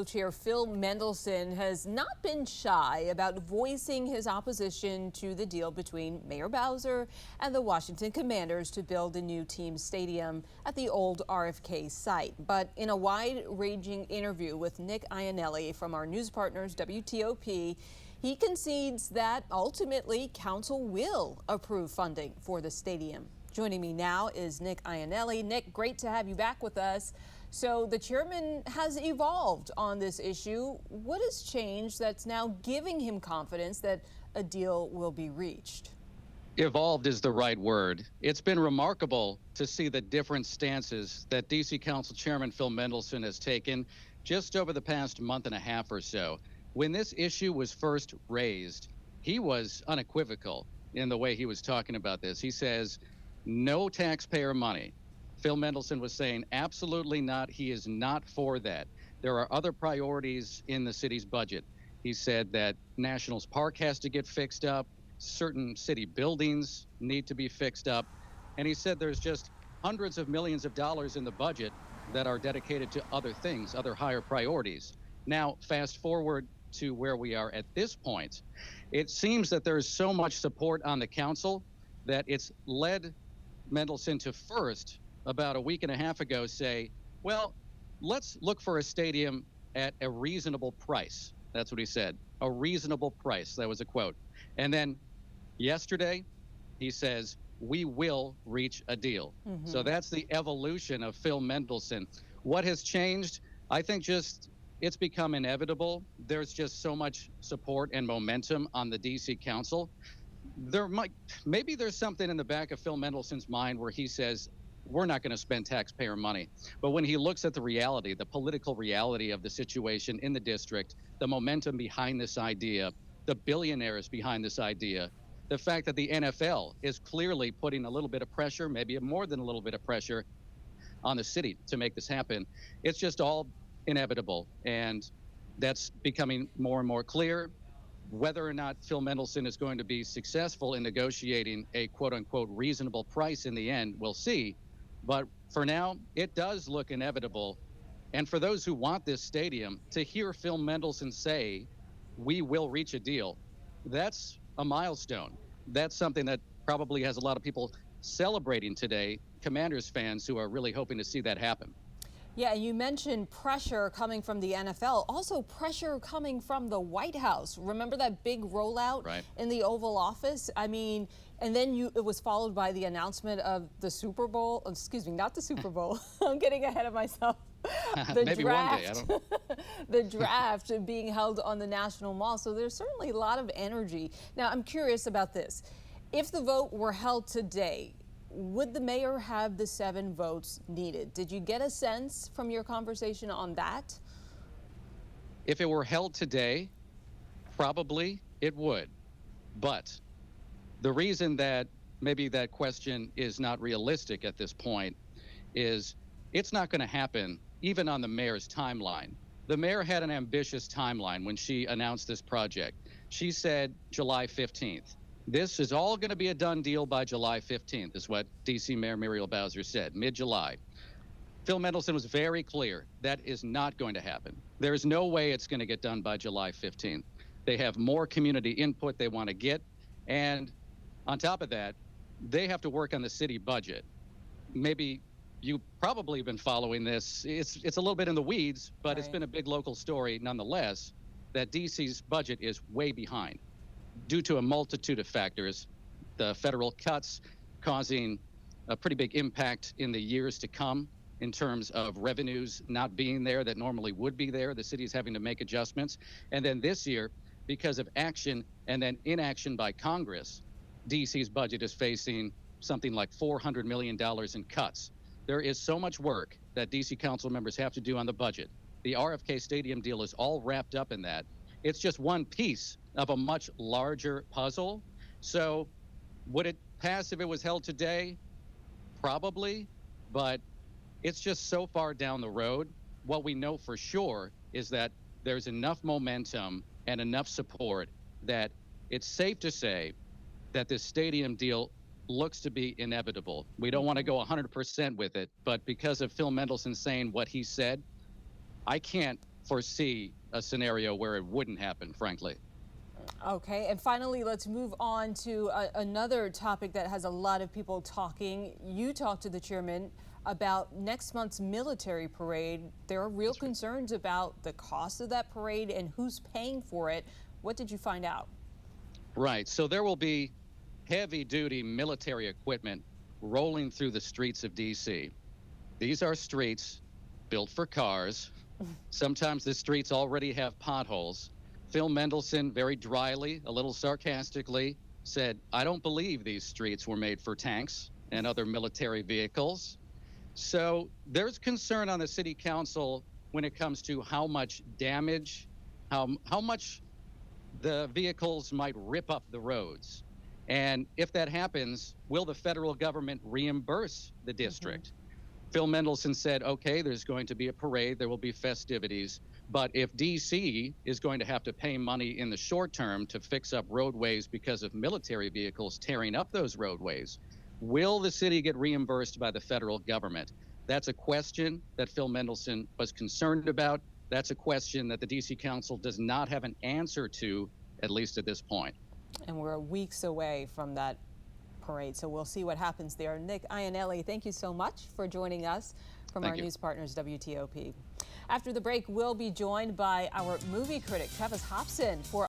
Chair Phil Mendelson has not been shy about voicing his opposition to the deal between Mayor Bowser and the Washington Commanders to build a new team stadium at the old RFK site. But in a wide-ranging interview with Nick Iannelli from our news partners WTOP, he concedes that ultimately council will approve funding for the stadium. Joining me now is Nick Iannelli. Nick, great to have you back with us. So the chairman has evolved on this issue. What has changed that's now giving him confidence that a deal will be reached? Evolved is the right word. It's been remarkable to see the different stances that D.C. Council Chairman Phil Mendelson has taken just over the past month and a half or so. When this issue was first raised, he was unequivocal in the way he was talking about this. He says, no taxpayer money. Phil Mendelson was saying, absolutely not. He is not for that. There are other priorities in the city's budget. He said that Nationals Park has to get fixed up. Certain city buildings need to be fixed up. And he said there's just hundreds of millions of dollars in the budget that are dedicated to other things, other higher priorities. Now, fast forward to where we are at this point. It seems that there's so much support on the council that it's led Mendelson to first, about a week and a half ago, say, well, let's look for a stadium at a reasonable price. That's what he said, a reasonable price. That was a quote. And then yesterday, he says, we will reach a deal. So that's the evolution of Phil Mendelson. What has changed? I think just it's become inevitable. There's just so much support and momentum on the D.C. Council. Maybe there's something in the back of Phil Mendelson's mind where he says, we're not going to spend taxpayer money. But when he looks at the reality, the political reality of the situation in the district, the momentum behind this idea, the billionaires behind this idea, the fact that the NFL is clearly putting a little bit of pressure, maybe more than a little bit of pressure on the city to make this happen, it's just all inevitable. And that's becoming more and more clear. Whether or not Phil Mendelson is going to be successful in negotiating a quote-unquote reasonable price in the end, we'll see. But for now, it does look inevitable. And for those who want this stadium, to hear Phil Mendelson say, we will reach a deal, that's a milestone. That's something that probably has a lot of people celebrating today, Commanders fans who are really hoping to see that happen. Yeah, you mentioned pressure coming from the NFL, also pressure coming from the White House. Remember that big rollout in the Oval Office? I mean, and then it was followed by the announcement of the Super Bowl. Excuse me, not the Super Bowl. I'm getting ahead of myself. The Maybe draft, one day, I don't know. The draft being held on the National Mall. So there's certainly a lot of energy. Now, I'm curious about this. If the vote were held today, would the mayor have the 7 votes needed? Did you get a sense from your conversation on that? If it were held today, probably it would. But the reason that maybe that question is not realistic at this point is it's not going to happen even on the mayor's timeline. The mayor had an ambitious timeline when she announced this project. She said July 15th. This is all going to be a done deal by July 15th, is what D.C. Mayor Muriel Bowser said, mid-July. Phil Mendelson was very clear that is not going to happen. There is no way it's going to get done by July 15th. They have more community input they want to get. And on top of that, they have to work on the city budget. Maybe you probably have been following this. It's a little bit in the weeds, but It's been a big local story nonetheless, that D.C.'s budget is way behind due to a multitude of factors. The federal cuts causing a pretty big impact in the years to come in terms of revenues not being there that normally would be there. The city's having to make adjustments. And then this year, because of action and then inaction by Congress, DC's budget is facing something like $400 million in cuts. There is so much work that DC council members have to do on the budget. The RFK Stadium deal is all wrapped up in that. It's just one piece of a much larger puzzle. So would it pass if it was held today? Probably, but it's just so far down the road. What we know for sure is that there's enough momentum and enough support that it's safe to say that this stadium deal looks to be inevitable. We don't want to go 100% with it, but because of Phil Mendelson saying what he said, I can't foresee a scenario where it wouldn't happen, frankly. Okay, and finally, let's move on to another topic that has a lot of people talking. You talked to the chairman about next month's military parade. There are real concerns about the cost of that parade and who's paying for it. What did you find out? Right. So there will be heavy-duty military equipment rolling through the streets of D.C. These are streets built for cars. Sometimes the streets already have potholes. Phil Mendelson, very dryly, a little sarcastically, said, "I don't believe these streets were made for tanks and other military vehicles." So there's concern on the city council when it comes to how much damage, how much the vehicles might rip up the roads. And if that happens, will the federal government reimburse the district? Phil Mendelson said, okay, there's going to be a parade, there will be festivities, but if DC is going to have to pay money in the short term to fix up roadways because of military vehicles tearing up those roadways, will the city get reimbursed by the federal government? That's a question that Phil Mendelson was concerned about. That's a question that the DC Council does not have an answer to, at least at this point. And we're weeks away from that parade, so we'll see what happens there. Nick Iannelli, thank you so much for joining us from our news partners, WTOP. After the break, we'll be joined by our movie critic, Travis Hobson, for